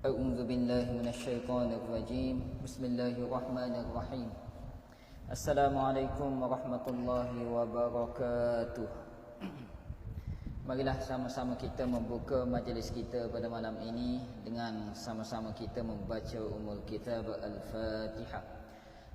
A'udzu billahi minasyaitonir rajim. Bismillahirrahmanirrahim. Assalamualaikum warahmatullahi wabarakatuh. Marilah sama-sama kita membuka majlis kita pada malam ini dengan sama-sama kita membaca Ummul Kitab Al-Fatihah.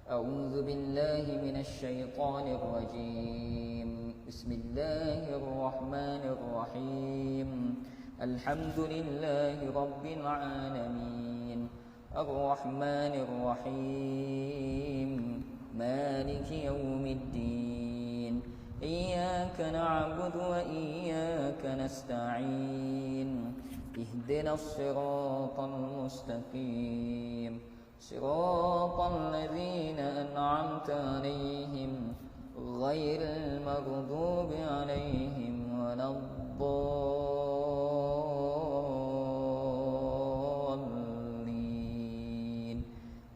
A'udzu billahi minasyaitonir rajim. Bismillahirrahmanirrahim. Alhamdulillahi rabbil alamin. Ar-Rahmanir Rahim. Maliki yaumiddin. Iyyaka na'budu wa iyyaka nasta'in. Ihdinas siratal mustaqim. Siratal ladzina an'amta 'alaihim ghairil maghdubi 'alaihim waladdallin.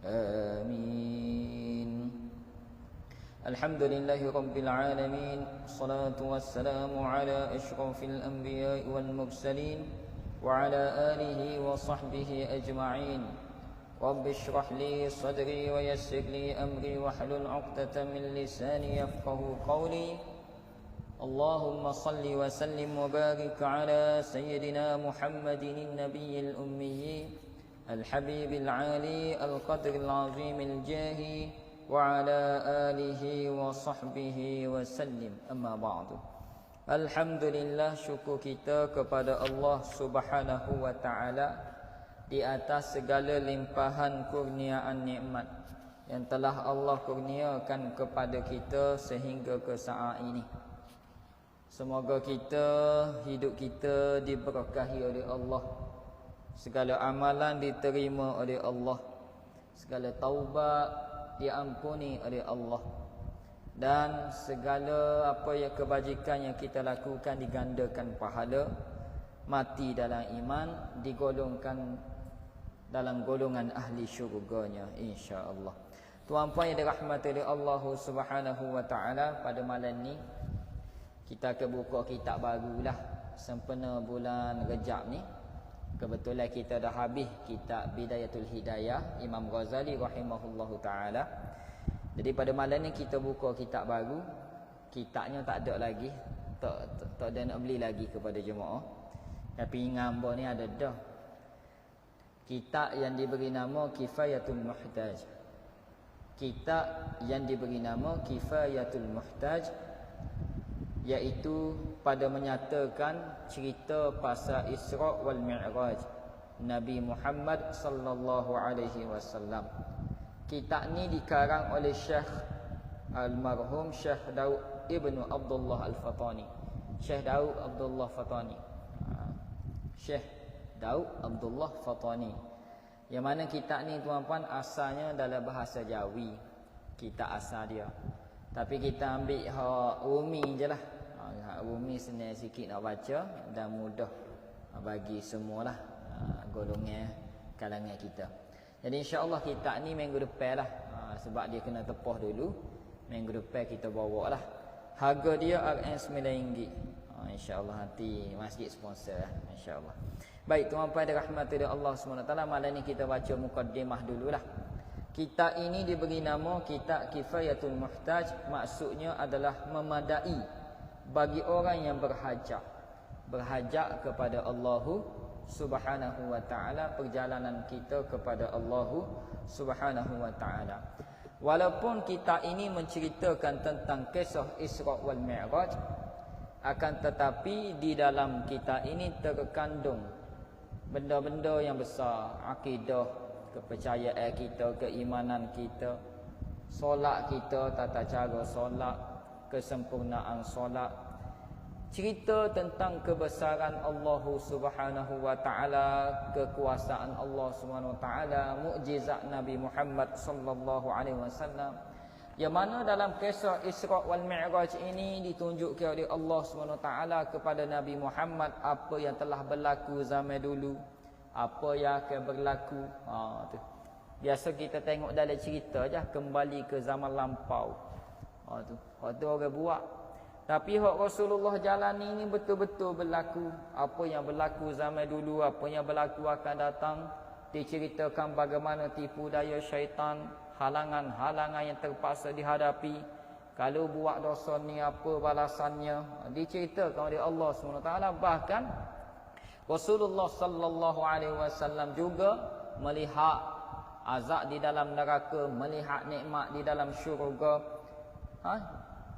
Amin. Alhamdulillahi rabbil alamin. Salatu wassalamu ala asyrafil anbiya'i wal mursalin wa ala alihi wa sahbihi ajma'in. Rabbi shrah li sadri wa yassir li amri wahlul 'uqdatam min lisani yafqahu qawli. Allahumma salli wa sallim wa barik ala sayyidina Muhammadin an-nabiyil ummi al-habibil 'ali al-qadril 'azimil jahi wa ala alihi wa sahbihi wa sallim. Amma ba'du. Alhamdulillah, syukur kita kepada Allah Subhanahu wa ta'ala di atas segala limpahan kurniaan nikmat yang telah Allah kurniakan kepada kita sehingga ke saat ini. Semoga hidup kita diberkahi oleh Allah, segala amalan diterima oleh Allah, segala taubat diampuni oleh Allah, dan segala apa yang kebajikan yang kita lakukan digandakan pahala, mati dalam iman, digolongkan dalam golongan ahli syurganya, insya-Allah. Tuan-puan yang dirahmati oleh Allah Subhanahu wa taala, pada malam ni kita akan buka kitab barulah sempena bulan Rejab ni. Kebetulan kita dah habis kitab Bidayatul Hidayah Imam Ghazali rahimahullahu taala. Jadi pada malam ni kita buka kitab baru. Kitabnya tak ada lagi, tak ada nak beli lagi kepada jemaah. Tapi ngambar ni ada dah. Kitab yang diberi nama Kifayatul Muhtaj. Kitab yang diberi nama Kifayatul Muhtaj, iaitu pada menyatakan cerita pasal Isra' wal Mi'raj Nabi Muhammad sallallahu alaihi wasallam. Kitab ni dikarang oleh Syekh almarhum Syekh Daud Ibnu Abdullah Al-Fatani. Syekh Daud Abdullah Fatani. Syekh Daud Abdullah Fatani. Yang mana kitab ni tuan-puan asalnya dalam bahasa Jawi. Kitab asal dia. Tapi kita ambil hak Umi je lah. Hak Umi senang sikit nak baca dan mudah bagi semualah golongan kalangan kita. Jadi insya-Allah kitab ni minggu depan lah. Sebab dia kena tepuh dulu. Minggu depan kita bawa lah. Harga dia RM9. InsyaAllah nanti masjid sponsor lah, insyaAllah. Baik, tuan-tuan dirahmati oleh Allah SWT, malam ni kita baca mukaddimah dululah. Kitab ini diberi nama Kitab Kifayatul Muhtaj. Maksudnya adalah memadai bagi orang yang berhajat. Berhajat kepada Allah Subhanahu wa ta'ala, perjalanan kita kepada Allah Subhanahu wa ta'ala. Walaupun kitab ini menceritakan tentang kisah Isra' wal Mi'raj, akan tetapi di dalam kitab ini terkandung benda-benda yang besar, akidah, kepercayaan kita, keimanan kita, solat kita, tata cara solat, kesempurnaan solat, cerita tentang kebesaran Allah Subhanahu wa taala, kekuasaan Allah Subhanahu wa taala, mukjizat Nabi Muhammad sallallahu alaihi wasallam. Yang mana dalam kisah Isra' wal Mi'raj ini ditunjukkan oleh Allah SWT kepada Nabi Muhammad apa yang telah berlaku zaman dulu, apa yang akan berlaku. Tu. Biasa kita tengok dalam cerita je, kembali ke zaman lampau. Hak tu orang buat. Tapi hak Rasulullah jalani ini betul-betul berlaku. Apa yang berlaku zaman dulu, apa yang berlaku akan datang, diceritakan bagaimana tipu daya syaitan, halangan-halangan yang terpaksa dihadapi. Kalau buat dosa ni apa balasannya, diceritakan oleh Allah SWT. Bahkan Rasulullah sallallahu alaihi wasallam juga melihat azab di dalam neraka, melihat nikmat di dalam syurga.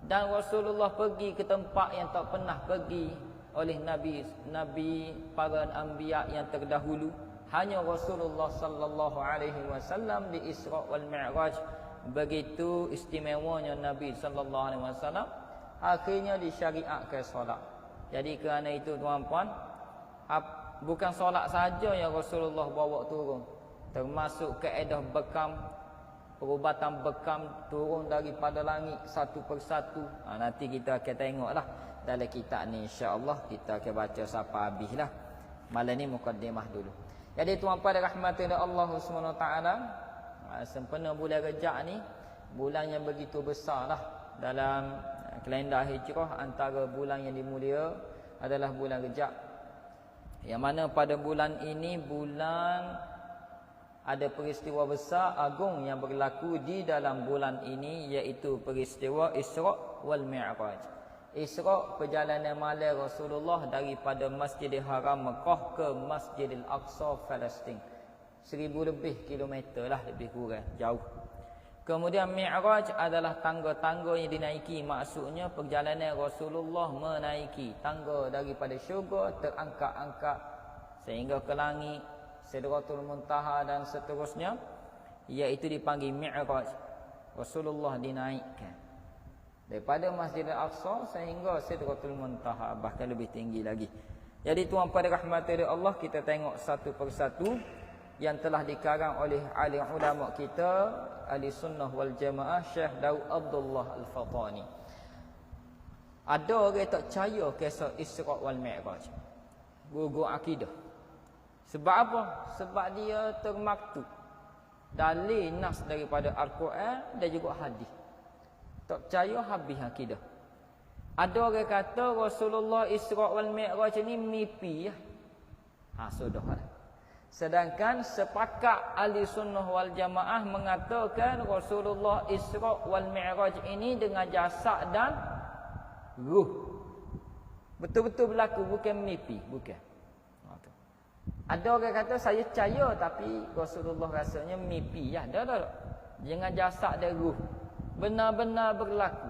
Dan Rasulullah pergi ke tempat yang tak pernah pergi oleh nabi para anbiya yang terdahulu. Hanya Rasulullah sallallahu alaihi wasallam di Isra wal Mi'raj. Begitu istimewanya Nabi sallallahu alaihi wasallam, akhirnya disyariatkan solat. Jadi kerana itu tuan-puan, bukan solat saja yang Rasulullah bawa turun, termasuk kaedah bekam, perubatan bekam turun daripada langit satu persatu. Nanti kita akan tengoklah dalam kitab ni, insya-Allah kita akan baca sampai habislah. Malam ni mukadimah dulu. Jadi tuan-puan rahmati Allah Subhanahu Wa Taala, sempena bulan Rejab ni, bulan yang begitu besar lah dalam kalender Hijrah. Antara bulan yang dimulia adalah bulan Rejab, yang mana pada bulan ini ada peristiwa besar agung yang berlaku di dalam bulan ini, iaitu peristiwa Isra wal Mi'raj. Isra, perjalanan malam Rasulullah daripada Masjidil Haram Mekah ke Masjidil Aqsa Palestin. 1000 lebih kilometer lah, lebih kurang, jauh. Kemudian Mi'raj adalah tangga-tangga yang dinaiki. Maksudnya perjalanan Rasulullah menaiki tangga daripada syurga, terangkat-angkat sehingga ke langit, Sidratul Muntaha dan seterusnya, iaitu dipanggil Mi'raj. Rasulullah dinaikkan daripada Masjidil Aqsa sehingga Sidratul Muntaha, bahkan lebih tinggi lagi. Jadi tuan-puan rahmati Allah, kita tengok satu persatu yang telah dikarang oleh alim ulama kita, ahli sunnah wal jamaah, Syekh Daud Abdullah Al-Fatani. Ada orang tak percaya kisah Isra wal Mi'raj, gugur akidah. Sebab apa? Sebab dia termaktub dalil nas daripada Al-Quran dan juga hadis. Tak percaya, habis akidah. Ada orang kata Rasulullah Isra wal Mi'raj ni mimpi ya. Sudahlah. Sedangkan sepakat ahli sunnah wal jamaah mengatakan Rasulullah Isra wal Mi'raj ini dengan jasad dan ruh. Betul-betul berlaku, bukan mimpi, bukan. Ada orang kata saya percaya tapi Rasulullah rasanya mimpi ya. Dah. Dengan jasad dan ruh, benar-benar berlaku.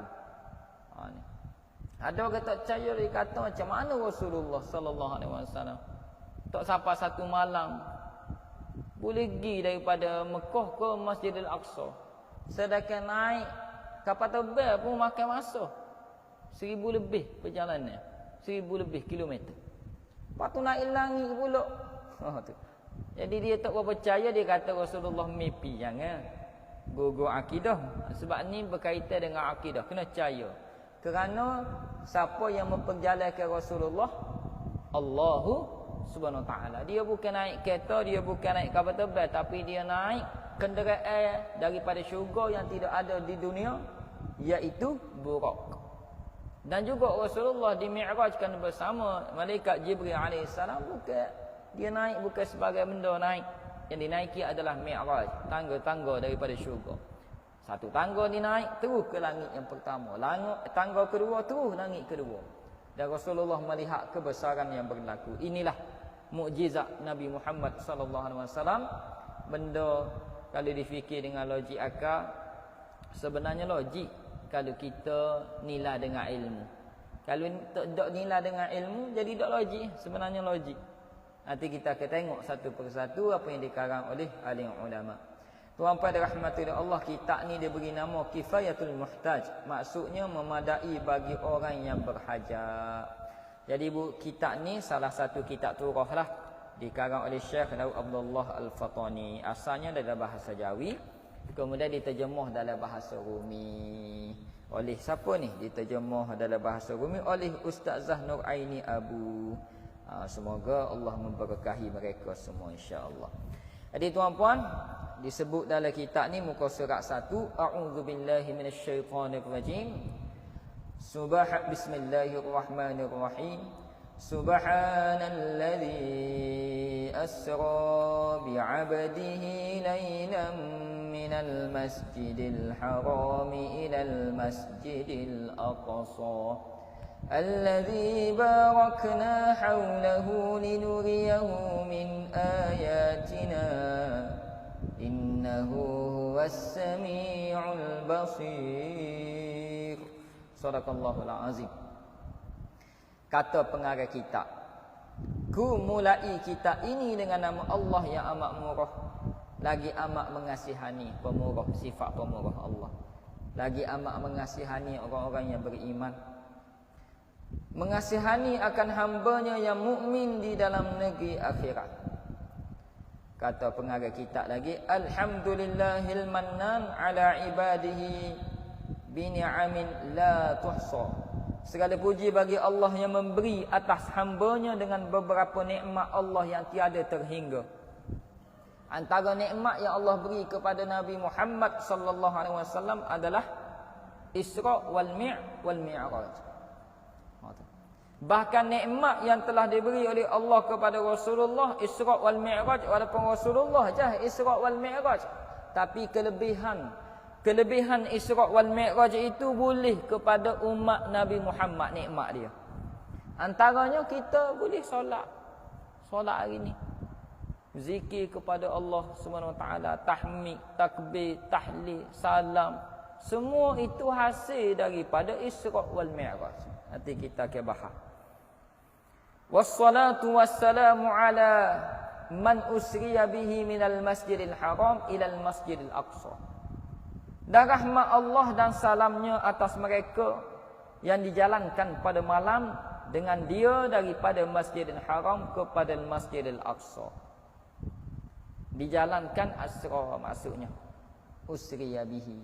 Ada orang tak percaya, dia kata macam mana Rasulullah sallallahu alaihi wasallam tak sampai satu malam boleh pergi daripada Mekah ke Masjidil Aqsa, sedangkan naik kapal terbang pun makan masa 1000 lebih perjalanan, 1000 lebih kilometer. Lepas tu naik langit pula. Jadi dia tak percaya, dia kata Rasulullah mimpi. Jangan gugur akidah. Sebab ni berkaitan dengan akidah, kena percaya. Kerana siapa yang memperjalankan Rasulullah, Allahu Subhanahu Wa Taala. Dia bukan naik kereta, dia bukan naik kapal terbang, tapi dia naik kenderaan daripada syurga yang tidak ada di dunia, iaitu Buraq. Dan juga Rasulullah dimi'rajkan bersama malaikat Jibril alaihissalam. Bukan dia naik, bukan sebagai benda naik. Yang dinaiki adalah mi'raj, tangga-tangga daripada syurga. Satu tangga dinaik terus ke langit yang pertama, tangga kedua terus langit kedua. Dan Rasulullah melihat kebesaran yang berlaku. Inilah mukjizat Nabi Muhammad sallallahu alaihi wasallam. Benda kalau difikir dengan logik akal, sebenarnya logik kalau kita nilai dengan ilmu. Kalau tak nilai dengan ilmu, jadi tak logik. Sebenarnya logik. Nanti kita akan tengok satu persatu apa yang dikarang oleh alim ulama. Tuan-tuan rahmati Allah, kitab ni dia beri nama Kifayatul Muhtaj. Maksudnya memadai bagi orang yang berhajat. Jadi kitab ni salah satu kitab turah lah, dikarang oleh Syekh Daud Abdullah Al-Fatani. Asalnya dalam bahasa Jawi, kemudian diterjemah dalam bahasa Rumi. Oleh siapa ni? Diterjemah dalam bahasa Rumi oleh Ustazah Nur Aini Abu. Semoga Allah memberkahi mereka semua, insya-Allah. Jadi tuan-puan, disebut dalam kitab ni muka surat 1, a'udzubillahi minasyaitonirrajim. Bismillahirrahmanirrahim. Subhanalladzi أسرى بعبده ليلا من المسجد الحرام إلى المسجد الأقصى الذي باركنا حوله لنريه من آياتنا إنه هو السميع البصير. Sadaqallahul azim. Kata pengarang kitab, ku mulai kitab ini dengan nama Allah yang amat murah, lagi amat mengasihani, pemurah, sifat pemurah Allah, lagi amat mengasihani orang-orang yang beriman, mengasihani akan hambanya yang mukmin di dalam negeri akhirat. Kata pengarang kitab lagi, alhamdulillahil mannan ala ibadihi bi ni'amin la tuhsa. Segala puji bagi Allah yang memberi atas hambanya dengan beberapa nikmat Allah yang tiada terhingga. Antara nikmat yang Allah beri kepada Nabi Muhammad sallallahu alaihi wasallam adalah Isra wal Mi'raj. Bahkan nikmat yang telah diberi oleh Allah kepada Rasulullah, Isra wal Mi'raj, walaupun Rasulullah je Isra wal Mi'raj, tapi kelebihan Isra wal Mi'raj itu boleh kepada umat Nabi Muhammad, nikmat dia. Antaranya kita boleh solat hari ni, zikir kepada Allah Subhanahu Wa Taala, tahmid, takbir, tahlil, salam, semua itu hasil daripada Isra wal Mi'raj. Nanti kita akan bahas. Wassalatu wassalamu ala man usriya bihi minal masjidil haram ilal masjidil aqsa. Dan rahmat Allah dan salamnya atas mereka yang dijalankan pada malam dengan dia daripada Masjidil Haram kepada Masjidil Aqsa. Dijalankan asra maksudnya. Usriya bihi.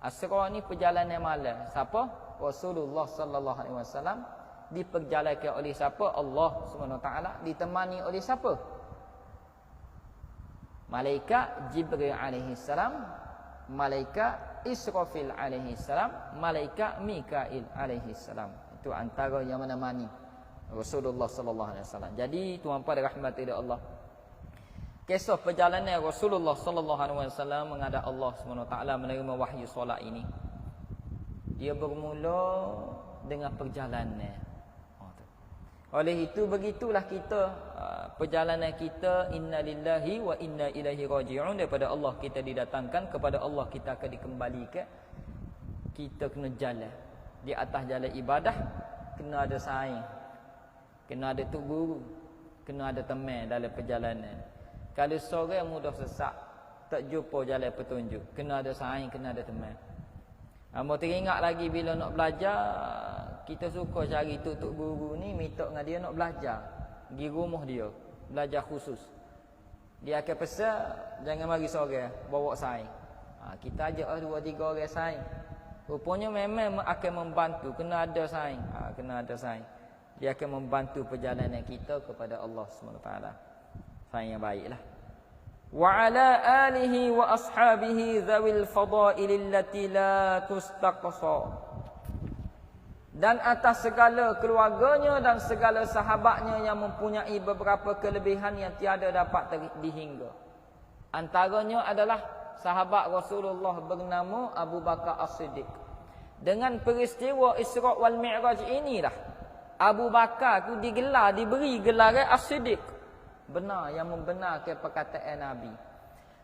Asra ni perjalanan malam. Siapa? Rasulullah sallallahu alaihi wasallam. Diperjalankan oleh siapa? Allah Subhanahu wa taala. Ditemani oleh siapa? Malaikat Jibril alaihi salam, malaikat Israfil alaihi salam, malaikat Mikail alaihi salam. Itu antara yang menemani Rasulullah sallallahu alaihi wasallam. Jadi tuan-puan dirahmati oleh Allah, kisah perjalanan Rasulullah sallallahu alaihi wasallam menghadap Allah Subhanahu wa taala menerima wahyu solat ini, dia bermula dengan perjalanan. Oleh itu begitulah kita, perjalanan kita, innalillahi wa inna ilaihi raji'un, daripada Allah kita didatangkan, kepada Allah kita akan dikembalikan. Kita kena jalan di atas jalan ibadah, kena ada saing, kena ada tok guru, kena ada teman dalam perjalanan. Kalau seorang mudah sesat, tak jumpa jalan petunjuk, kena ada saing, kena ada teman. Hamba teringat lagi bila nak belajar, kita suka cari tok guru ni, minta dengan dia nak belajar, pergi rumah dia, belajar khusus. Dia akan pesan, jangan mari seorang, bawa saing. Kita ajak 2-3 orang saing. Rupanya memang akan membantu, kena ada saing. Kena ada saing. Dia akan membantu perjalanan kita kepada Allah SWT. Saing yang baiklah. Wa ala alihi wa ashabihi zawil fadail allati la tustaqsa. Dan atas segala keluarganya dan segala sahabatnya yang mempunyai beberapa kelebihan yang tiada dapat dihingga. Antaranya adalah sahabat Rasulullah bernama Abu Bakar As-Siddiq. Dengan peristiwa Isra wal Mi'raj inilah Abu Bakar tu diberi gelaran As-Siddiq. Benar, yang membenarkan perkataan Nabi.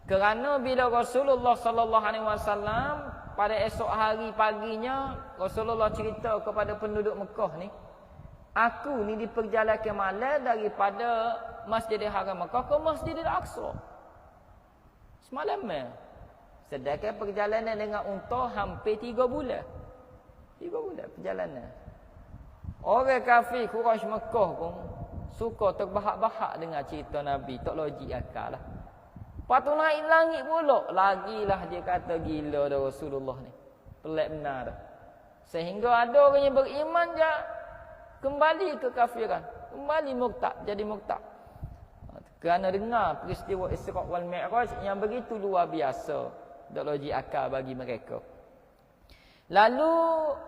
Kerana bila Rasulullah sallallahu alaihi wasallam pada esok hari paginya, Rasulullah cerita kepada penduduk Mekah ni, aku ni diperjalankan malam daripada Masjidil Haram Mekah ke Masjidil Aqsa. Semalam. Sedangkan perjalanan dengan unta hampir 3 bulan. 3 bulan perjalanan. Orang kafir Quraisy Mekah pun suka terbahak-bahak dengan cerita Nabi, tak logik akal lah. Lepas tu naik langit pula, lagilah dia kata gila dah Rasulullah ni. Pelik benar dah. Sehingga ada orang yang beriman je kembali ke kafiran, kembali murtad, jadi murtad. Kerana dengar peristiwa Isra wal Mi'raj yang begitu luar biasa, tak logik akal bagi mereka. Lalu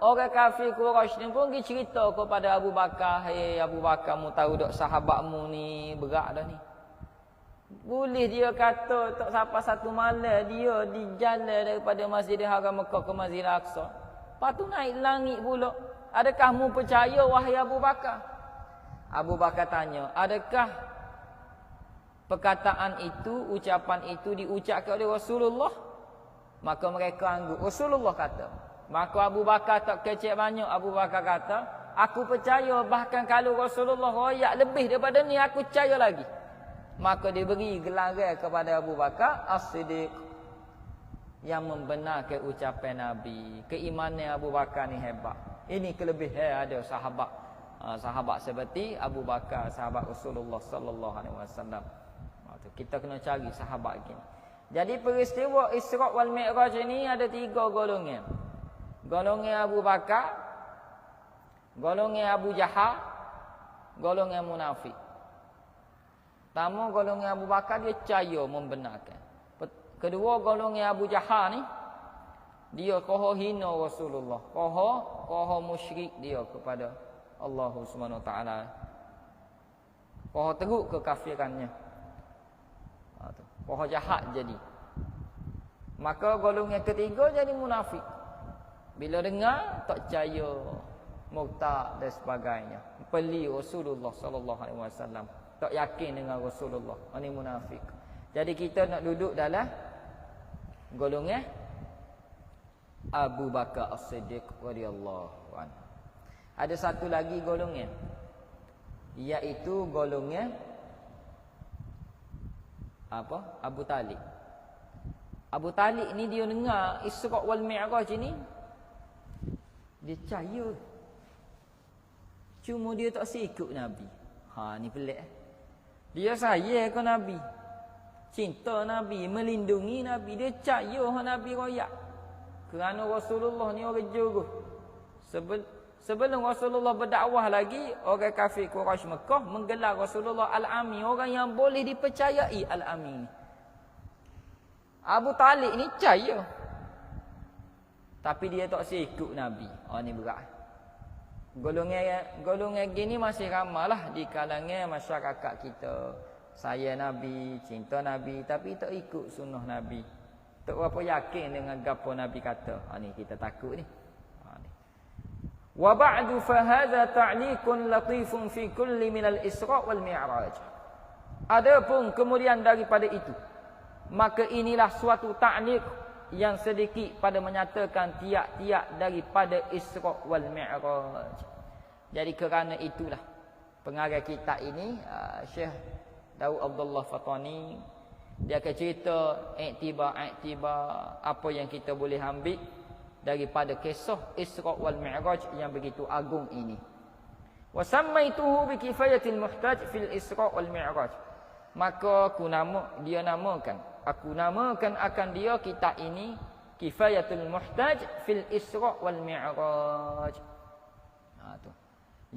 orang kafir Quraisy ni pun pergi cerita kepada Abu Bakar, "Hei Abu Bakar, mu tahu tak sahabatmu ni berat dah ni. Boleh dia kata tak sampai satu malam dia di jalan daripada Masjidil Haram Mekah ke Masjidil Aqsa. Lepas tu naik langit pula. Adakah mu percaya wahai Abu Bakar? Abu Bakar tanya, adakah perkataan itu, ucapan itu diucapkan oleh Rasulullah? Maka mereka angguk. Rasulullah kata. Maka Abu Bakar tak kecek banyak. Abu Bakar kata, aku percaya bahkan kalau Rasulullah royak lebih daripada ni, aku percaya lagi. Maka diberi gelar kepada Abu Bakar As-Siddiq, yang membenarkan ucapan Nabi. Keimanan Abu Bakar ni hebat. Ini kelebihan ada sahabat. Sahabat seperti Abu Bakar, sahabat Rasulullah sallallahu alaihi wasallam. Kita kena cari sahabat gini. Jadi peristiwa Isra' wal Mi'raj ini ada 3 golongan. Golongan Abu Bakar, golongan Abu Jahal, golongan munafik. Pertama, golongan Abu Bakar dia percaya membenarkan. Kedua, golongan Abu Jahal ni dia koho hina Rasulullah, koho musyrik dia kepada Allah Subhanahu Wa Taala. Koho teruk kekafirannya. Koho jahat jadi. Maka golongan ketiga jadi munafik. Bila dengar tak percaya, murtad dan sebagainya. Peli Rasulullah sallallahu alaihi wasallam. Tak yakin dengan Rasulullah. Ini munafik. Jadi kita nak duduk dalam golongan Abu Bakar As-Siddiq radhiyallahu anhu. Ada satu lagi golongan, iaitu golongan apa? Abu Talib. Abu Talib ni dia dengar Isra' wal Mi'raj ni, dia percaya. Cuma dia tak sikut Nabi. Ni pelik. Dia sayang ke Nabi, cinta Nabi, melindungi Nabi. Dia percaya Nabi royak. Kerana Rasulullah ni orang juru. Sebelum Rasulullah berdakwah lagi, orang kafir Quraisy Mekah menggelar Rasulullah Al-Ami, orang yang boleh dipercayai Al-Ami. Abu Talib ni percaya, tapi dia tak sikut Nabi. Ni berat. Golongan gini masih ramailah di kalangan masyarakat kita. Sayang Nabi, cinta Nabi, tapi tak ikut sunnah Nabi. Tak berapa yakin dengan gapo Nabi kata. Ni kita takut ni. Wa ba'du fa hadza ta'liqun latifun fi kulli min al-Isra' wal Mi'raj. Adapun kemudian daripada itu, maka inilah suatu ta'liq yang sedikit pada menyatakan tiap-tiap daripada Isra' wal Mi'raj. Jadi kerana itulah pengarang kitab ini, Syekh Daud Abdullah Fatani, dia akan cerita iktibar apa yang kita boleh ambil daripada kisah Isra' wal Mi'raj yang begitu agung ini. Wa sammaituhu bi kifayatil muhtaj fil Isra' wal Mi'raj. Maka aku namakan akan dia kitab ini Kifayatul Muhtaj fil Isra' wal Mi'raj. Tu.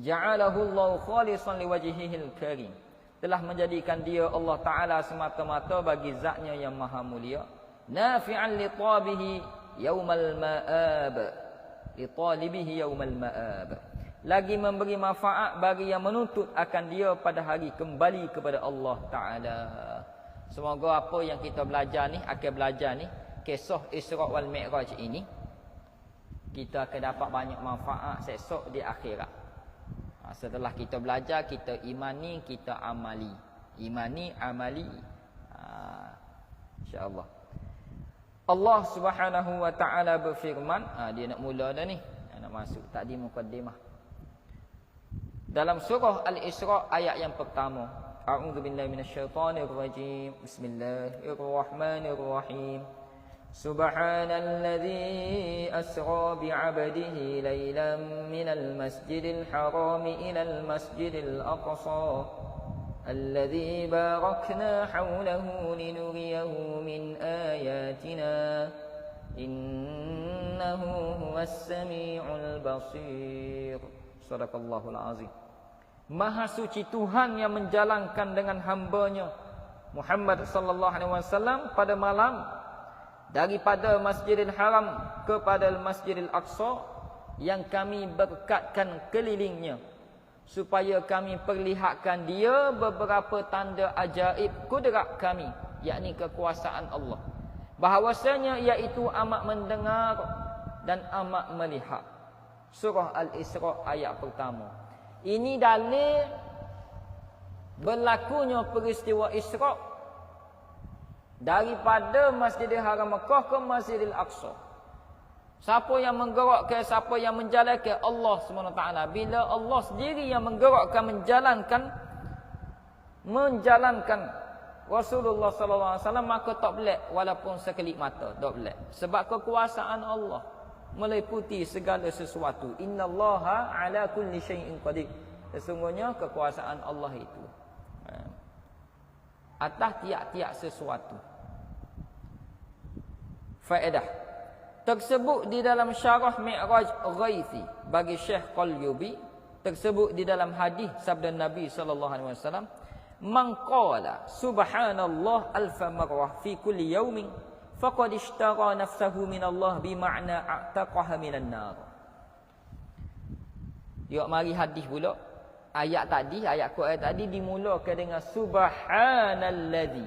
Ja'alahu Allah khalisan liwajhihil karim. Telah menjadikan dia Allah Ta'ala semata-mata bagi zatnya yang maha mulia. Nafi'an li tabihi yaumal ma'ab. Li talibihi yaumal ma'ab. Lagi memberi manfaat bagi yang menuntut akan dia pada hari kembali kepada Allah Ta'ala. Semoga apa yang kita belajar ni, akan belajar ni, kisah Isra' wal Mi'raj ini, kita akan dapat banyak manfaat esok di akhirat. Setelah kita belajar, kita imani, kita amali. Imani, amali. InsyaAllah. Allah Subhanahu wa Ta'ala berfirman, dia nak mula dah ni, nak masuk tadi mukaddimah. Dalam surah Al-Isra' ayat yang pertama. A'udzu billahi minasyaitonir rajim. Bismillahirrahmanirrahim. Subhanalladzi asra bi'abdihi lailan minal masjidil haram ilal masjidil aqsa alladzi barakna hawlahu linuriyahu min ayatina innahu huwas samiul basir. Sadaqallahul azim. Maha suci Tuhan yang menjalankan dengan hamba-Nya Muhammad sallallahu alaihi wasallam pada malam daripada Masjidil Haram kepada Masjidil Aqsa yang kami berkatkan kelilingnya supaya kami perlihatkan dia beberapa tanda ajaib kudrat kami, yakni kekuasaan Allah, bahawasanya iaitu amat mendengar dan amat melihat. Surah Al-Isra ayat pertama. Ini dalil berlakunya peristiwa Isra daripada Masjidil Haram Mekah ke Masjidil Aqsa. Siapa yang menggerakkan, siapa yang menjalankan? Allah SWT. Bila Allah sendiri yang menggerakkan, menjalankan Rasulullah SAW, maka tak boleh walaupun sekelip mata, tak boleh. Sebab kekuasaan Allah meliputi segala sesuatu. Innallaha ala kulli syai'in qadir. Sesungguhnya kekuasaan Allah itu atas tiap-tiap sesuatu. Faedah tersebut di dalam syarah Mi'raj Ghaithi bagi Syekh Qalyubi, tersebut di dalam hadis sabda Nabi sallallahu alaihi wasallam, "Man qala subhanallah alfa marrah fi kulli yawmin faqad ishtara nafsahu min Allah bima'na a'taqaha minan nar." Yuk mari hadis pula. Ayat tadi, ayat Quran tadi dimulakan dengan subhanallazi.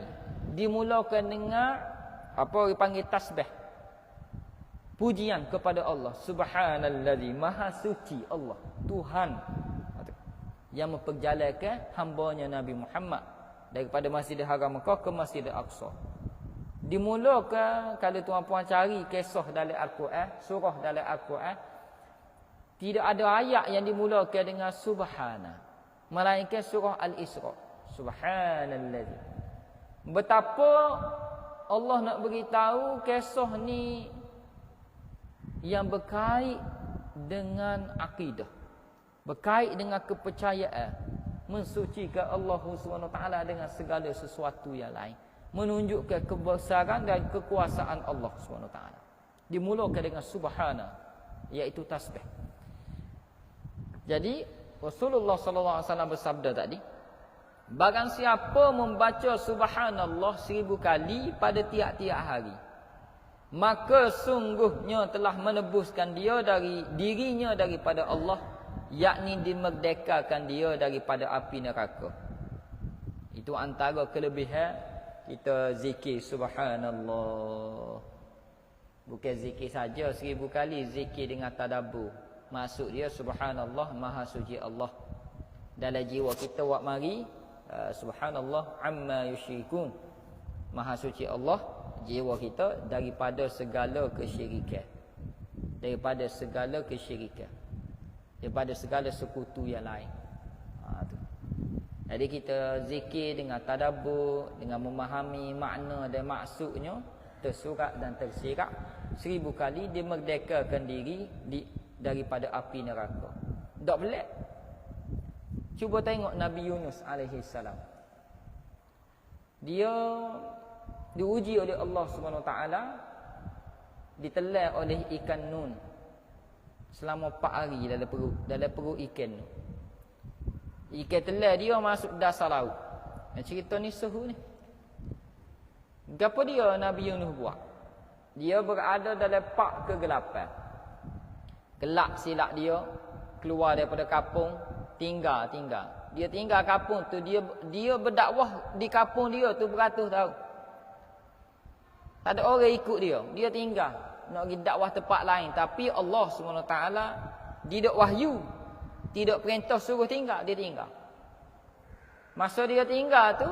Dimulakan dengan apa dipanggil tasbih. Pujian kepada Allah. Subhanallazi, maha suci Allah, Tuhan yang memperjalankan hamba-Nya Nabi Muhammad daripada Masjidil Haram Mekah ke Masjidil Aqsa. Dimulakan, kalau tuan-puan cari kisah dalam Al-Quran, surah dalam Al-Quran, tidak ada ayat yang dimulakan dengan subhana, melainkan surah Al-Isra. Subhanallazi. Betapa Allah nak beritahu kisah ni yang berkait dengan akidah, berkait dengan kepercayaan, mensucikan Allah SWT dengan segala sesuatu yang lain, menunjukkan kebesaran dan kekuasaan Allah SWT. Dimulakan dengan subhana, iaitu tasbih. Jadi Rasulullah SAW bersabda tadi, barang siapa membaca subhanallah 1000 kali pada tiap-tiap hari, maka sungguhnya telah menebuskan dia dari dirinya daripada Allah, yakni dimerdekakan dia daripada api neraka. Itu antara kelebihan kita zikir subhanallah. Bukan zikir saja 1000 kali, zikir dengan tadabbur. Maksud dia subhanallah, maha suci Allah. Dalam jiwa kita buat mari subhanallah amma yusyrikun. Maha suci Allah jiwa kita daripada segala kesyirikan. Daripada segala kesyirikan. Daripada segala sekutu yang lain. Jadi kita zikir dengan tadabbur, dengan memahami makna dan maksudnya, tersurat dan tersirat 1000 kali, dia merdekakan diri daripada api neraka. Tak boleh. Cuba tengok Nabi Yunus alaihi salam. Dia diuji oleh Allah SWT, ditelan oleh ikan nun selama 4 hari dalam perut ikan tu. Ikan telan dia masuk dasar laut. Cerita ni sehu ni. Gapo dia Nabi Yunus buat? Dia berada dalam pak kegelapan. Gelap silap dia, keluar daripada kampung, tinggal. Dia tinggal kampung tu, dia berdakwah di kampung dia tu beratus tahun. Tak ada orang ikut dia. Dia tinggal nak pergi dakwah tempat lain, tapi Allah SWT tidak wahyu, tidak perintah suruh tinggal, dia tinggal. Masa dia tinggal tu,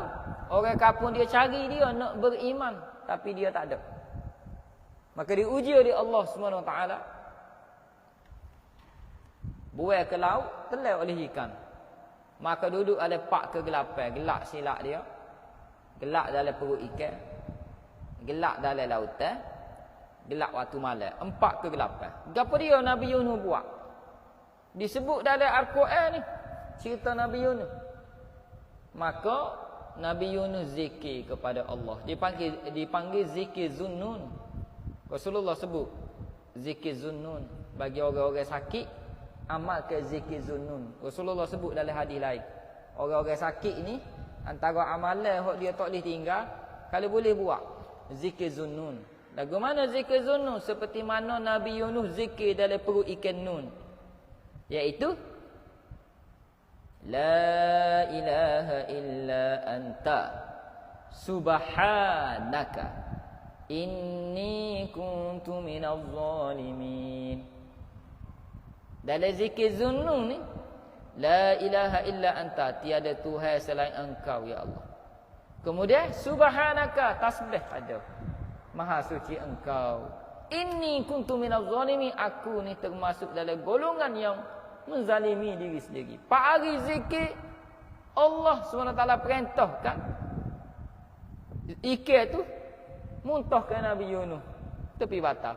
orang kampung dia cari dia nak beriman, tapi dia tak ada. Maka diuji oleh Allah SWT. Buai ke laut, telan oleh ikan. Maka duduk ada pak kegelapan, gelap silap dia. Gelap dalam perut ikan, gelap dalam lautan, gelap waktu malam. 4 kegelapan. Gapo dia Nabi Yunus buat? Disebut dalam Al-Quran ni, cerita Nabi Yunus. Maka Nabi Yunus zikir kepada Allah. Dipanggil zikir Zunnun. Rasulullah sebut zikir Zunnun bagi orang-orang sakit. Amalkan zikir Zunnun. Rasulullah sebut dalam hadis lain, orang-orang sakit ni antara amalan yang dia tak boleh tinggal, kalau boleh buat zikir Zunnun. Lagu mana zikir Zunnun? Seperti mana Nabi Yunus zikir dalam perut ikan nun, iaitu La ilaha illa anta subhanaka inni kuntu minadh zalimin. Dalam zikir Zunnun ni, la ilaha illa anta, tiada Tuhan selain engkau ya Allah. Kemudian subhanaka, tasbih ada, maha suci engkau. Inni kuntu minadh zalimin, aku ni termasuk dalam golongan yang menzalimi diri sendiri. Pak hari zikir Allah SWT perintahkan ikan tu muntahkan Nabi Yunus tepi batal.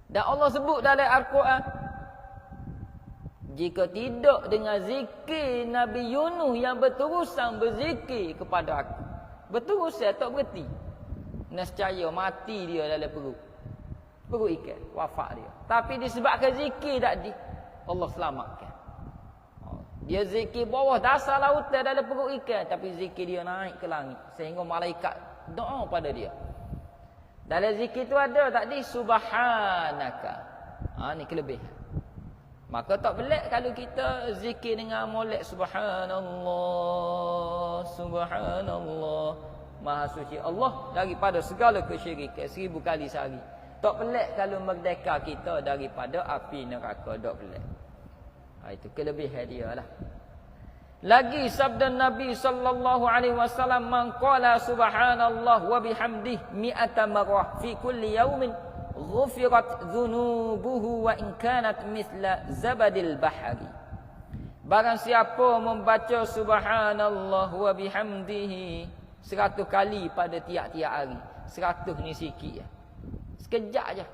Dan Allah sebut dalam Al-Quran, jika tidak dengan zikir Nabi Yunus yang berterusan berzikir kepada aku, berterusan tak berhenti, nescaya mati dia dalam perut ikan, wafat dia. Tapi disebabkan zikir tadi, Allah selamatkan. Dia zikir bawah dasar lautan dalam perut ikan, tapi zikir dia naik ke langit sehingga malaikat doa pada dia. Dalam zikir tu ada tadi subhanaka. Ni kelebihan. Maka tak pelik kalau kita zikir dengan molek subhanallah, subhanallah, maha suci Allah daripada segala kesyirikan 1000 kali sehari. Tak pelik kalau merdeka kita daripada api neraka, tak pelik. Itu kelebihan dia lah. Lagi sabda Nabi sallallahu alaihi wasallam, man qala subhanallah wa bihamdihi mi'ata marrah fi kulli yawmin ghufirat dhunubuhu wa in kanat mithla zabadil bahri. Barang siapa membaca subhanallah wa bihamdihi 100 kali pada tiap-tiap hari, 100 ni sikit je, sekejap je,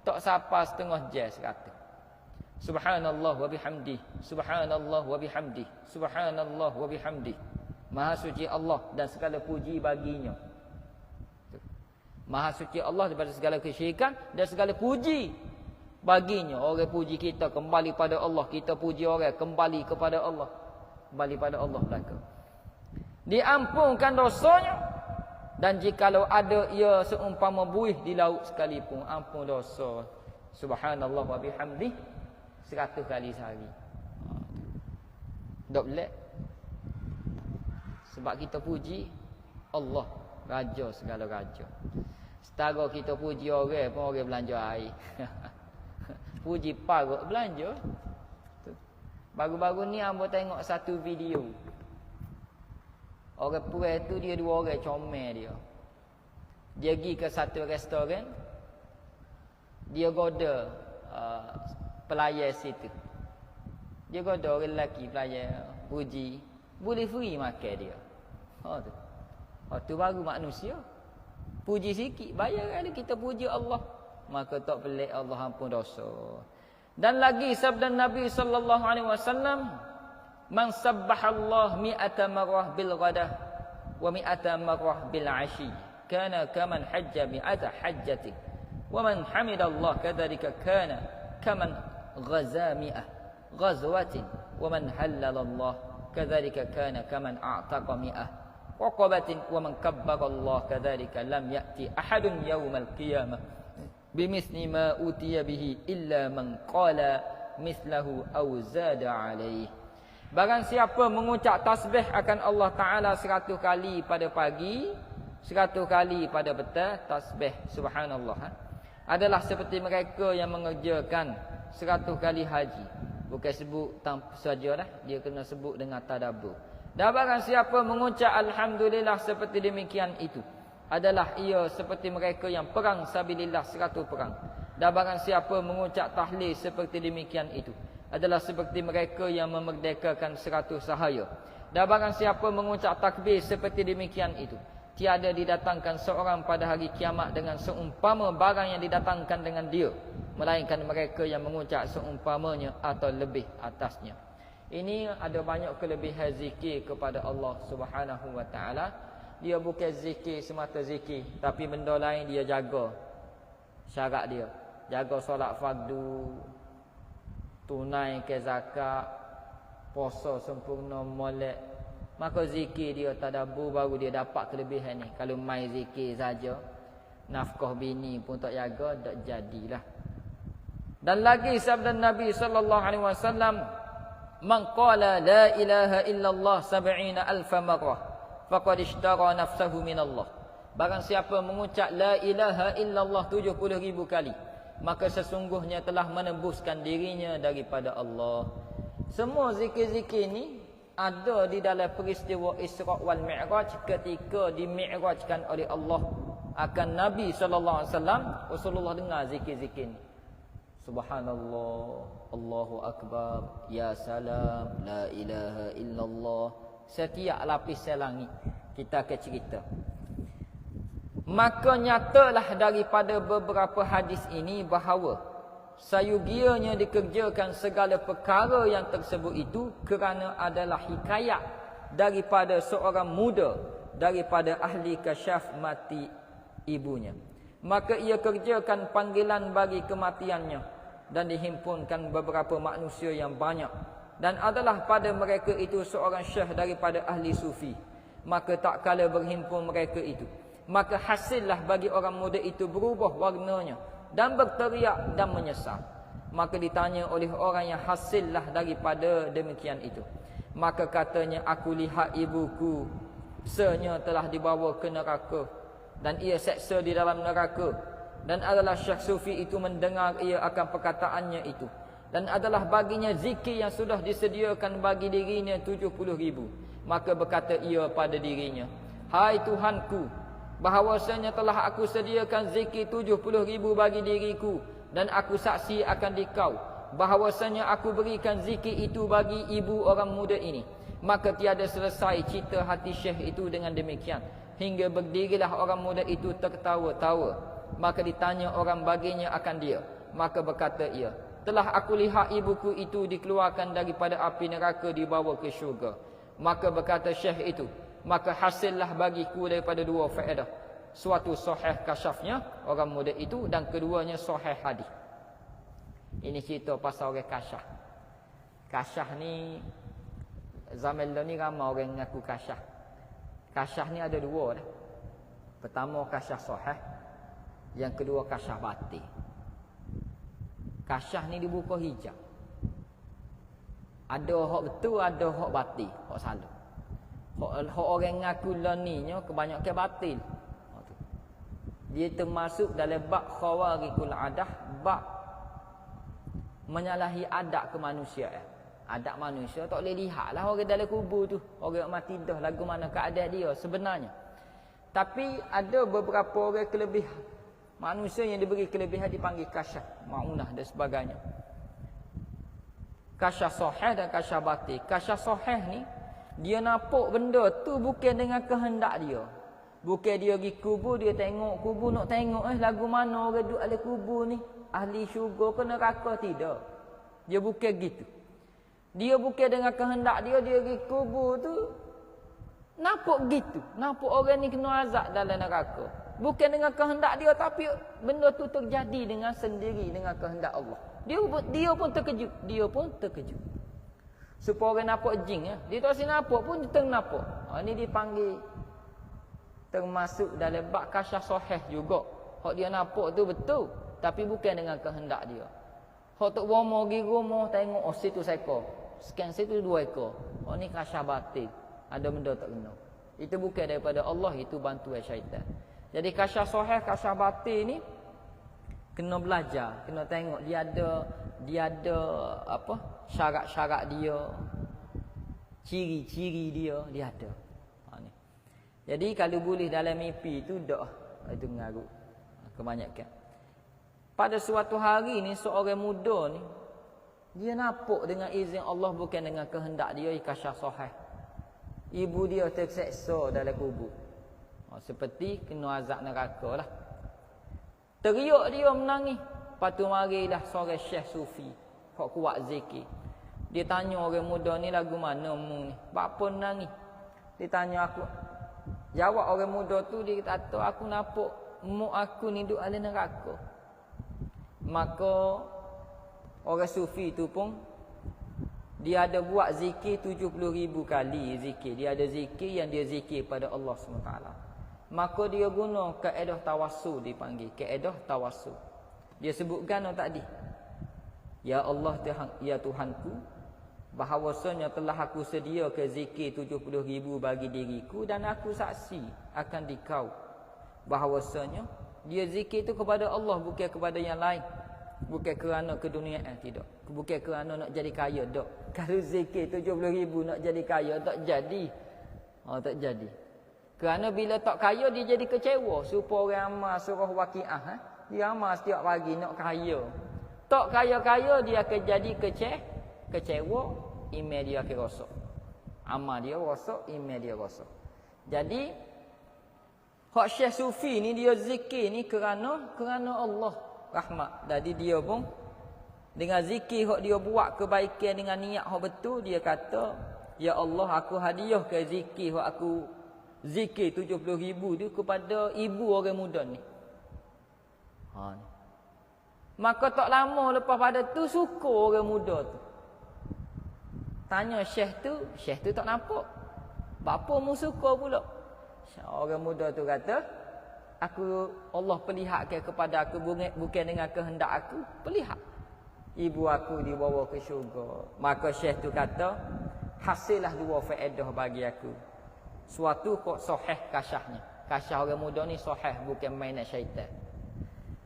tak sampai setengah jam 100. Subhanallah wa bihamdih, subhanallah wa bihamdih, subhanallah wa bihamdih. Maha suci Allah dan segala puji baginya. Maha suci Allah daripada segala kesyirikan dan segala puji baginya. Orang puji kita kembali pada Allah, kita puji orang kembali kepada Allah. Kembali pada Allah belaka. Diampunkan dosanya, dan jikalau ada ia seumpama buih di laut sekalipun, ampun dosa. Subhanallah wa bihamdih 100 kali sehari. Tak boleh. Sebab kita puji Allah, raja segala raja. Setara kita puji orang pun orang belanja air. Puji parut belanja. Baru-baru ni hamba tengok satu video. Orang puai tu dia 2 orang comel dia. Dia pergi ke satu restoran. Dia goda pelayan situ. Dia goda orang lelaki pelayan, puji, boleh free makan dia. Tu. Tu baru manusia. Puji sikit, bayar kalau kita puji Allah, maka tak pelik Allah ampun dosa. Dan lagi sabda Nabi sallallahu alaihi wasallam, man sabbahallah mi'ata marrah bil ghadah wa mi'ata marrah bil 'ashi kana kaman hajja mi'ata hajjatin wa man hamidallah kadzalika kana kaman ghaza mi'ah ghazwatin wa man hallalallah kadzalika kana kaman a'taqa mi'ah raqabatin wa man kabbarallaha kadzalika lam ya'ti ahadun yaumal qiyamah bimithli ma utiya bihi illa man qala mithlahu aw zada alaihi. Barang siapa mengucap tasbih akan Allah Ta'ala 100 kali pada pagi, 100 kali pada petang, tasbih subhanallah, adalah seperti mereka yang mengerjakan 100 kali haji. Bukan sebut tanpa sajalah, dia kena sebut dengan tadabbur. Dan barang siapa mengucap alhamdulillah seperti demikian itu, adalah ia seperti mereka yang perang sabilillah 100 perang. Dan barang siapa mengucap tahlil seperti demikian itu, adalah seperti mereka yang memerdekakan 100 sahaya. Dan barang siapa mengucap takbir seperti demikian itu, tiada didatangkan seorang pada hari kiamat dengan seumpama barang yang didatangkan dengan dia, melainkan mereka yang mengucap seumpamanya atau lebih atasnya. Ini ada banyak kelebihan zikir kepada Allah Subhanahu wa taala. Dia bukan zikir semata zikir, tapi benda lain dia jaga syarat dia. Jaga solat fardu, tunaikan zakat, puasa sempurna, molek. Maka zikir dia tadabbur, baru dia dapat kelebihan ni. Kalau main zikir saja, nafkah bini pun tak jaga, tak jadilah. Dan lagi sabda Nabi sallallahu alaihi wasallam, Man qala la ilaha illallah 70,000 marrah faqad ishtara nafsahu minallah. Barang siapa mengucap la ilaha illallah 70,000 kali, maka sesungguhnya telah menebuskan dirinya daripada Allah. Semua zikir-zikir ni ada di dalam peristiwa Isra' wal Mi'raj ketika dimi'rajkan oleh Allah akan Nabi sallallahu alaihi wasallam. Rasulullah dengar zikir-zikir ni. Subhanallah, Allahu akbar, ya salam, la ilaha illallah. Setiap lapisan langit kita akan cerita. Maka nyatalah daripada beberapa hadis ini bahawa sayugianya dikerjakan segala perkara yang tersebut itu kerana adalah hikayat daripada seorang muda daripada ahli kasyaf mati ibunya. Maka ia kerjakan panggilan bagi kematiannya dan dihimpunkan beberapa manusia yang banyak, dan adalah pada mereka itu seorang syekh daripada ahli sufi. Maka tak kala berhimpun mereka itu, maka hasillah bagi orang muda itu berubah warnanya dan berteriak dan menyesal. Maka ditanya oleh orang yang hasillah daripada demikian itu. Maka katanya, aku lihat ibuku senya telah dibawa ke neraka dan ia seksa di dalam neraka. Dan adalah Syekh Sufi itu mendengar ia akan perkataannya itu. Dan adalah baginya zikir yang sudah disediakan bagi dirinya 70,000. Maka berkata ia pada dirinya, hai Tuhanku, bahawasanya telah aku sediakan zikir 70,000 bagi diriku, dan aku saksi akan dikau bahawasanya aku berikan zikir itu bagi ibu orang muda ini. Maka tiada selesai cerita hati Syekh itu dengan demikian, hingga berdirilah orang muda itu tertawa-tawa. Maka ditanya orang baginya akan dia. Maka berkata ia, telah aku lihat ibuku itu dikeluarkan daripada api neraka dibawa ke syurga. Maka berkata Syekh itu, maka hasillah bagiku daripada dua faedah. Suatu sahih kasyafnya orang muda itu, dan keduanya sahih hadis. Ini cerita pasal orang kasyaf. Kasyaf ni zaman dulu ni ramai orang mengaku kasyaf. Kasyaf ni ada dua dah. Pertama kasyaf sahih, yang kedua kasyaf batin. Kasyaf ni dibuka hijab. Ada hak betul, ada hak batil, hak salah. Hak orang ngaku laninya kebanyakan batil. Dia termasuk dalam bab khawarikul adah, bab menyalahi adat kemanusiaan. Adat manusia tak boleh lihatlah orang dalam kubur tu, orang mati dah lagu mana keadaan dia sebenarnya. Tapi ada beberapa orang kelebihan. Manusia yang diberi kelebihan dipanggil kasyaf, maunah dan sebagainya. Kasyaf sahih dan kasyaf batil. Kasyaf sahih ni dia nampak benda tu bukan dengan kehendak dia. Bukan dia pergi kubur, dia tengok kubur, nak tengok lagu mana orang duduk dalam kubur ni, ahli syurga ke neraka, tidak. Dia bukan gitu. Dia bukan dengan kehendak dia pergi kubur tu nampak gitu. Nampak orang ni kena azab dalam neraka. Bukan dengan kehendak dia, tapi benda tu terjadi dengan sendiri, dengan kehendak Allah. Dia pun terkejut. Dia pun terkejut. Supaya orang nampak jin, ya. Dia tak si nampak pun dia ternampak. Ini dipanggil termasuk dalam bab kasyaf sahih juga. Hak dia nampak tu betul, tapi bukan dengan kehendak dia. Hak tok bomo pergi rumah tengok, oh situ seekor, sekian situ 2 ekor. Oh ni kasyaf batil. Ada benda tak kena. Itu bukan daripada Allah, itu bantuan syaitan. Jadi kasyaf sahih, kasyaf batil ni kena belajar, kena tengok dia ada apa? Syarat-syarat dia, ciri-ciri dia ada. Ni. Jadi kalau boleh dalam mimpi tu dah itu mengaruh kebanyakan. Pada suatu hari ni seorang muda ni dia nampak dengan izin Allah, bukan dengan kehendak dia, kasyaf sahih. Ibu dia terseksa dalam kubur. Seperti kena azab neraka lah. Teriak dia menangis. Patu marilah seorang syekh sufi, hak kuat zikir. Dia tanya orang muda ni, lagu mana mu ni? Bapa menangis. Dia tanya aku. Jawab orang muda tu, dia kata, aku nampak mu aku ni duduk dalam neraka. Maka orang sufi tu pun dia ada buat zikir 70,000 kali zikir. Dia ada zikir yang dia zikir pada Allah SWT. Maka dia guna kaedah tawassul, dipanggil kaedah tawassul. Dia sebutkan tadi, ya Allah, ya Tuhanku, bahawasanya telah aku sedia ke zikir 70,000 bagi diriku dan aku saksi akan dikau bahawasanya dia zikir itu kepada Allah, bukan kepada yang lain. Bukan kerana keduniaan, tidak. Bukan kerana nak jadi kaya, tak. Kalau zikir 70,000 nak jadi kaya, tak jadi. Tak jadi. Kerana bila tak kaya, dia jadi kecewa. Supaya orang amal surah Waqiah. Dia amal setiap pagi nak kaya. Tak kaya-kaya, dia akan jadi kecewa. Iman dia akan rosak. Amal dia rosak, iman dia rosak. Jadi, hak Syekh Sufi ni, dia zikir ni kerana Allah rahmat. Jadi dia pun dengan zikir hak dia buat kebaikan dengan niat hak betul, dia kata, ya Allah, aku hadiah ke zikir hak aku zikir 70,000 tu kepada ibu orang muda ni. Maka tak lama lepas pada tu suka orang muda tu. Tanya Syekh tu tak nampak. Bapa mu suka pula. Orang muda tu kata, Allah perlihatkan kepada aku bukan dengan kehendak aku, perlihat. Ibu aku dibawa ke syurga. Maka Syekh tu kata, hasillah 2 faedah bagi aku. Suatu kok sahih kasyahnya. Kasyah orang muda ni sahih, bukan mainan syaitan.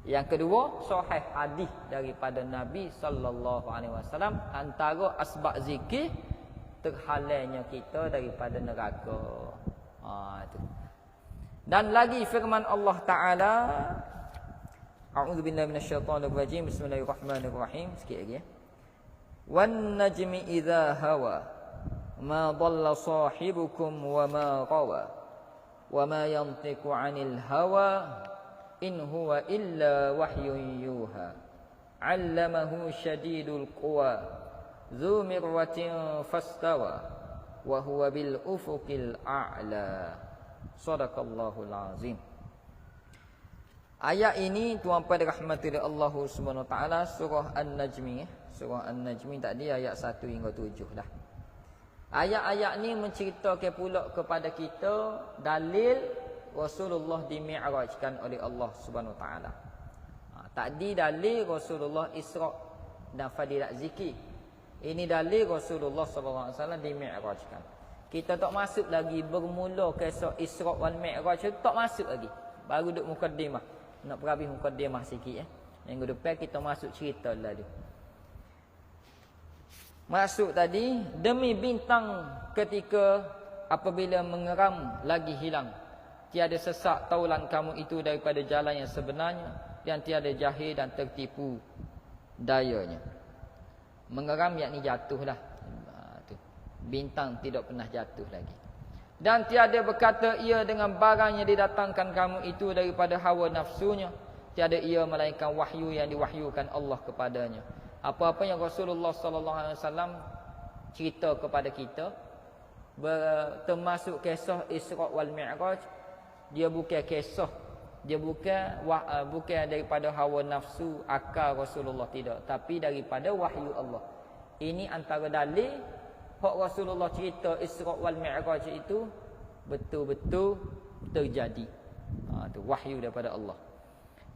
Yang kedua, sahih hadis daripada Nabi sallallahu alaihi wasallam, antara asbab zikir terhalangnya kita daripada neraka. Itu. Dan lagi firman Allah Taala, A'udzubillahi minasyaitonirrajim. Bismillahirrahmanirrahim. Sikit lagi ya. Wan najmi idza hawa ma dhalla sahibukum wa ma qawa wa ma yantiqu 'anil hawa in huwa illa wahyun yuha 'allamahu syadidul quwa dzu mirratin fastawa wa huwa bil ufuqil a'la. Sadaqallahul azim. Ayat ini tuan-tuan dirahmati oleh Allah Subhanahu wa taala, surah An-Najmi. Surah An-Najmi tadi ayat 1 hingga 7 dah. Ayat-ayat ni menceritakan pula kepada kita dalil Rasulullah dimi'rajkan oleh Allah Subhanahu wa taala. Tadi dalil Rasulullah Isra dan fadilat zikir. Ini dalil Rasulullah sallallahu alaihi wasallam dimi'rajkan. Kita tak masuk lagi bermula kisah Isra wal Mi'raj, tak masuk lagi. Baru duk mukaddimah. Nak perhabis mukaddimah sikit ya. Minggu depan kita masuk cerita lalu. Masuk tadi, demi bintang ketika apabila mengeram lagi hilang. Tiada sesak taulan kamu itu daripada jalan yang sebenarnya, dan tiada jahil dan tertipu dayanya. Mengeram yakni jatuhlah. Bintang tidak pernah jatuh lagi. Dan tiada berkata ia dengan barang yang didatangkan kamu itu daripada hawa nafsunya. Tiada ia melainkan wahyu yang diwahyukan Allah kepadanya. Apa-apa yang Rasulullah sallallahu alaihi wasallam cerita kepada kita, termasuk kisah Isra wal Mi'raj, dia bukan kisah, dia bukan daripada hawa nafsu akal Rasulullah, tidak, tapi daripada wahyu Allah. Ini antara dalil hak Rasulullah cerita Isra wal Mi'raj itu betul-betul terjadi. Itu wahyu daripada Allah.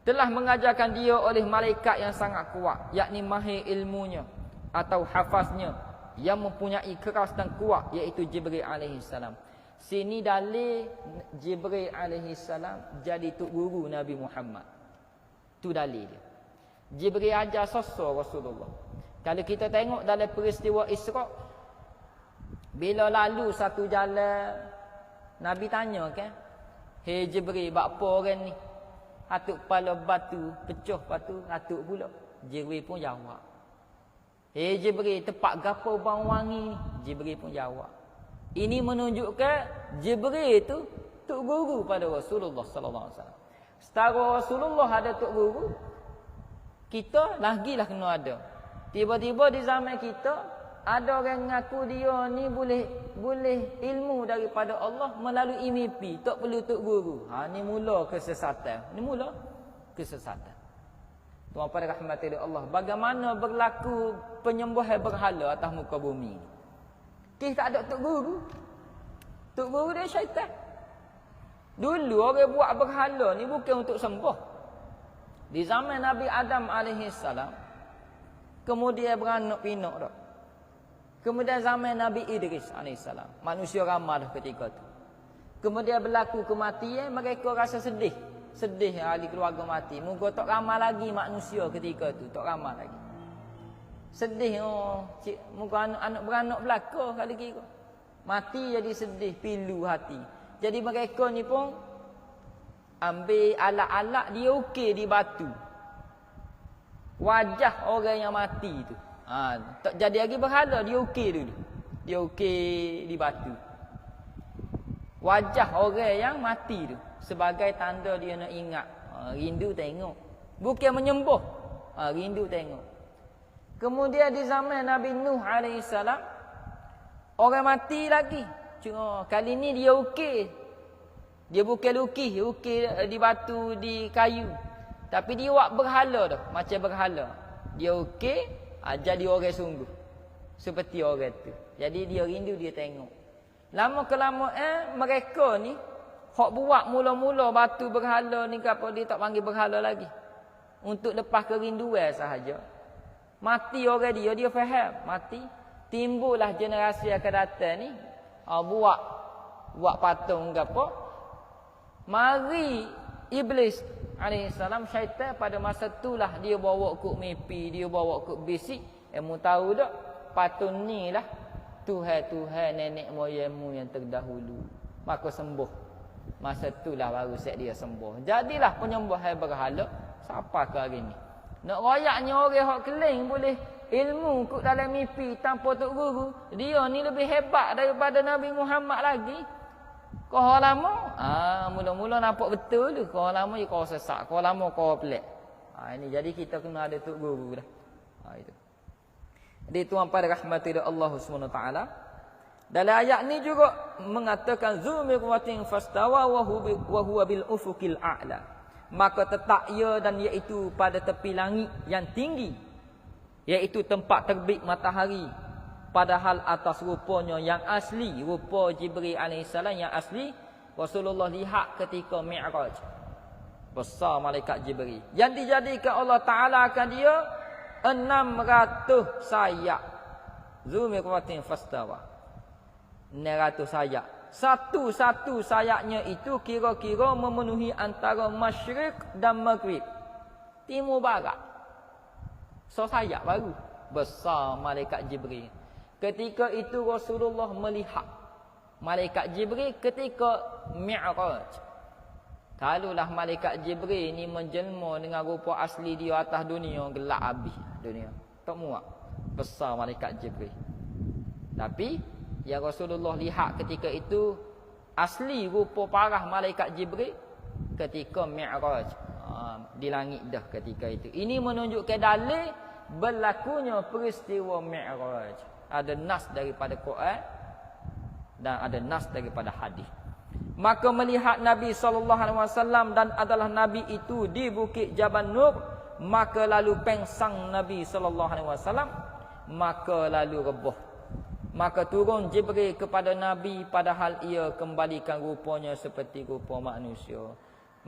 Telah mengajarkan dia oleh malaikat yang sangat kuat, yakni mahir ilmunya atau hafaznya yang mempunyai keras dan kuat, iaitu Jibril alaihi salam. Sini dalil Jibril alaihi salam jadi tok guru Nabi Muhammad. Tu dalil dia. Jibril ajar sosok Rasulullah. Kalau kita tengok dalam peristiwa Isra, bila lalu satu jalan, Nabi tanya kan, "Hei Jibril, buat apa orang ni? Atuk kepala batu, pecah batu, atuk pula." Jibril pun jawab. "Hei Jibril, tepat gapo bau wangi ni?" Jibril pun jawab. Ini menunjukkan Jibril itu tok guru pada Rasulullah sallallahu alaihi wasallam. Setara Rasulullah ada tok guru, kita lagilah kena ada. Tiba-tiba di zaman kita ada orang mengaku dia ni boleh ilmu daripada Allah melalui mimpi, tak perlu tok guru. Ni mula kesesatan. Ni mula kesesatan. Tuan-tuan rahmati Allah, bagaimana berlaku penyembahan berhala atas muka bumi? Kita tak ada tok guru. Tok guru dia syaitan. Dulu orang buat berhala ni bukan untuk sembah. Di zaman Nabi Adam alaihi salam, kemudian beranak pinak dah. Kemudian zaman Nabi Idris alaihissalam, manusia ramai dah ketika tu. Kemudian berlaku kematian, mereka rasa sedih. Sedih ahli keluarga mati. Moga tak ramai lagi manusia ketika tu, tak ramai lagi. Sedih moga anak-anak beranak belaka kali kira. Mati jadi sedih, pilu hati. Jadi mereka ni pun ambil alat-alat dia ukir di batu. Wajah orang yang mati tu. Tak jadi lagi berhala, dia ukir dulu. Dia ukir di batu. Wajah orang yang mati tu sebagai tanda dia nak ingat. Rindu tengok. Bukan menyembuh. Rindu tengok. Kemudian di zaman Nabi Nuh alaihissalam, orang mati lagi. Cuma kali ni dia ukir. Dia bukan ukir di batu, di kayu. Tapi dia buat berhala dah, macam berhala. Dia ukir, jadi orang sungguh. Seperti orang tu. Jadi dia rindu, dia tengok. Lama kelamaan mereka ni hak buat mula-mula batu berhala ni apa dia tak panggil berhala lagi. Untuk lepas kerinduan sahaja. Mati orang dia faham, mati. Timbullah generasi akan datang ni buat patung apa. Mari iblis alaihissalam, syaitan pada masa itulah dia bawa kuk mimpi, dia bawa kuk bisik. Kamu tahu tak? Patung ni lah Tuhan nenek moyangmu yang terdahulu. Maka sembuh. Masa itulah baru set dia sembuh. Jadilah penyembahan berhala sampai ke hari ni. Nak royaknya orang hak keling boleh ilmu kut dalam mimpi tanpa tok guru. Dia ni lebih hebat daripada Nabi Muhammad lagi. Kau lama, mula-mula nampak betul tu. Kau lama kau sesak, kau lama kau pelik. Ini jadi kita kena ada tok guru dah. Itu. Jadi tuan pada rahmati Allah SWT. Dalam ayat ni juga mengatakan Zumirwatin fastawa wa huwa bil ufukil a'la. Maka tetap ia dan iaitu pada tepi langit yang tinggi, iaitu tempat terbit matahari. Padahal atas rupanya yang asli, rupa Jibril alaihissalam yang asli Rasulullah lihat ketika Mi'raj. Besar malaikat Jibril yang dijadikan Allah Ta'ala akan dia 600 sayap. Zumirwatin fastawa. 600 sayap. Satu-satu sayapnya itu kira-kira memenuhi antara masyriq dan maghrib. Timur barat. So sayap baru. Besar malaikat Jibril. Ketika itu Rasulullah melihat malaikat Jibril ketika Mi'raj. Kalaulah malaikat Jibril ni menjelma dengan rupa asli dia atas dunia, gelap habis dunia. Tak muak. Besar malaikat Jibril. Tapi yang Rasulullah lihat ketika itu asli rupa parah malaikat Jibril ketika Mi'raj. Di langit dah ketika itu. Ini menunjukkan dalil berlakunya peristiwa Mi'raj. Ada nas daripada Quran dan ada nas daripada hadis. Maka melihat Nabi SAW dan adalah Nabi itu di Bukit Jabal Nur, maka lalu pengsang Nabi SAW, maka lalu reboh. Maka turun Jibril kepada Nabi padahal ia kembalikan rupanya seperti rupa manusia.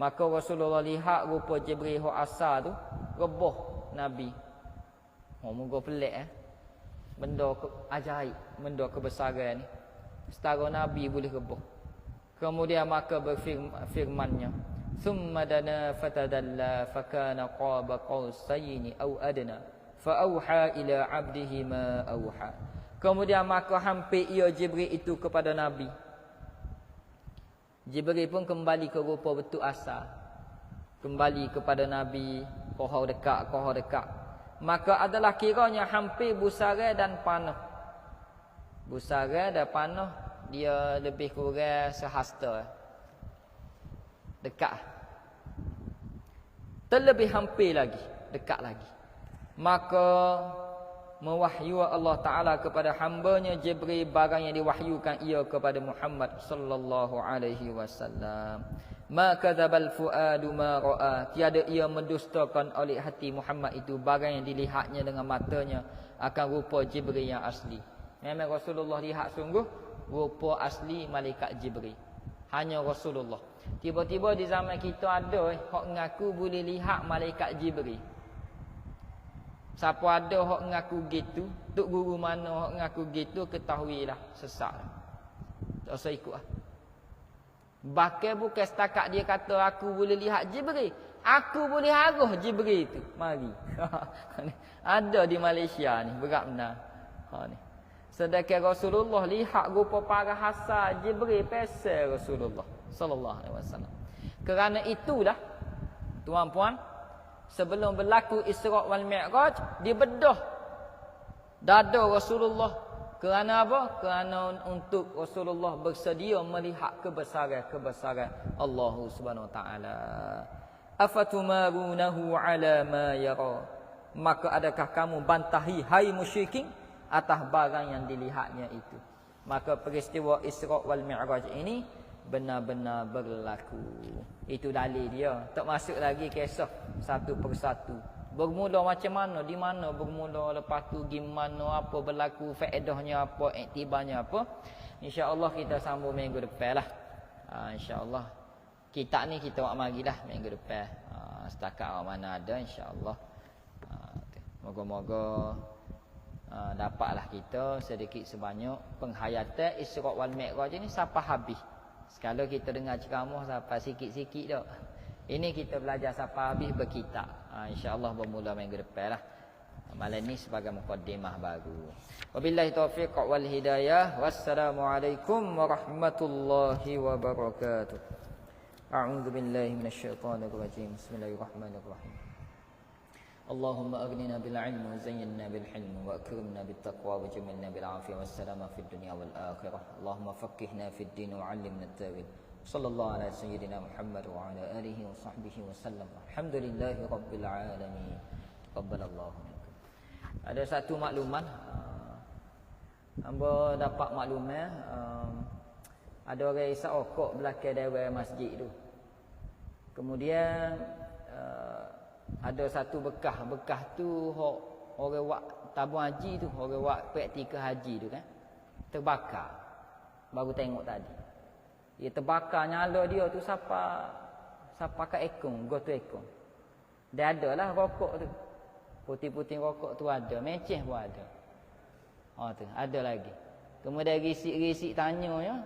Maka Rasulullah lihat rupa Jibril yang asal tu, reboh Nabi. Moga pelik benda ajaib, benda kebesaran ni. Setara Nabi boleh reboh. Kemudian maka berfirmannya, "Tsumma dana fatadalla fakana qaba qausaini aw adna fa auha ila 'abdihi ma auha." Kemudian maka hampir ia Jibril itu kepada Nabi. Jibril pun kembali ke rupa betul asal. Kembali kepada Nabi, kohor dekat. Maka adalah kiranya hampir busara dan panah. Busara dan panah dia lebih kurang sehasta. Dekat. Terlebih hampir lagi, dekat lagi. Maka mewahyu Allah Ta'ala kepada hambanya Jibril barang yang diwahyukan ia kepada Muhammad sallallahu alaihi wasallam. Ma kadzabal fuadu ma ra'a. Tiada ia mendustakan oleh hati Muhammad itu barang yang dilihatnya dengan matanya akan rupa Jibril yang asli. Memang Rasulullah lihat sungguh rupa asli malaikat Jibril. Hanya Rasulullah. Tiba-tiba di zaman kita ada hak ngaku boleh lihat malaikat Jibril. Siapa ada hok ngaku gitu, tok guru mana hok ngaku gitu, ketahuilah sesat. Tak usah ikut lah. Bahkan bukan setakat dia kata aku boleh lihat Jibril, aku boleh haruh Jibril itu. Mari. Ada di Malaysia ni, berat benar. Ni. Sedangkan Rasulullah lihat rupa para hasa Jibril pasal Rasulullah sallallahu alaihi wasallam. Kerana itulah tuan-puan, sebelum berlaku Isra' wal Mi'raj, dibedah dada Rasulullah. Kerana apa? Kerana untuk Rasulullah bersedia melihat kebesaran Allah Subhanahu wa taala. Afatumarunahu ala ma yara? Maka adakah kamu bantahi hai musyrikin atas barang yang dilihatnya itu? Maka peristiwa Isra' wal Mi'raj ini benar-benar berlaku. Itu dalil dia. Tak masuk lagi kisah satu persatu. Bermula macam mana, di mana bermula, lepas tu gimana, apa berlaku, faedahnya apa, iktibarnya apa. InsyaAllah kita sambung minggu depan lah. InsyaAllah. Kitab ni kita buat marilah minggu depan. Setakat awak mana ada, insyaAllah. Moga-moga dapatlah kita sedikit sebanyak penghayatan Isra' wal Mi'raj ini sampai habis. Kalau kita dengar ceramah sampai sikit-sikit dah. Ini kita belajar sampai habis berkitab. InsyaAllah bermula minggu depan lah. Malam ni sebagai mukaddimah baru. Wabillahi taufiq wal hidayah. Wassalamualaikum warahmatullahi wabarakatuh. A'udzu billahi minasyaitonir rajim. Bismillahirrahmanirrahim. اللهم أغننا بالعلم وزينا بالحلم وأكرمنا بالتقوى وجملنا بالعافية والسلامة في الدنيا والآخرة اللهم فقهنا في الدين وعلمنا التأويل صلى الله على سيدنا محمد وعلى آله وصحبه وسلم الحمد لله رب العالمين تقبل الله منكم. Ada satu makluman, hamba dapat makluman, ada orang isap rokok belakang dewan masjid tu. Kemudian ada satu bekas tu hok orang buat tabung haji tu, orang buat praktikal haji tu kan, terbakar. Baru tengok tadi. Dia terbakar, nyala dia tu siapa kat ekong, go tu ekong. Dia adalah rokok tu. Putih-putih rokok tu ada, meceh pun ada. Tu ada lagi. Kemudian risik-risik tanya ya.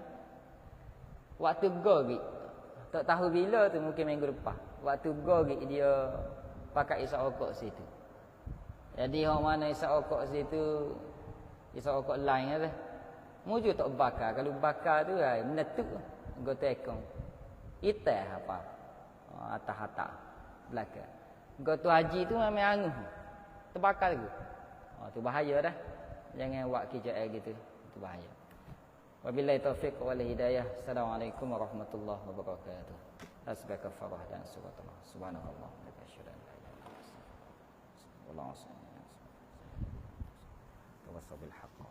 Waktu gorik. Tak tahu bila tu, mungkin minggu depan. Waktu gorik dia pakai isap rokok situ. Jadi orang mana isap rokok situ, isap rokok lain lah. Mujur tak bakar. Kalau bakar tu meletup. Gota ekong. Itah apa? Atas-atas belakang. Gota haji tu memang anguh. Terbakar tu. Tu bahaya dah. Jangan buat kerja gitu. Itu bahaya. Wabillahi taufiq wal hidayah. Assalamualaikum warahmatullahi wabarakatuh. Asbaka farah dan suratullah. Subhanallah. والله صل وسلم وبارك على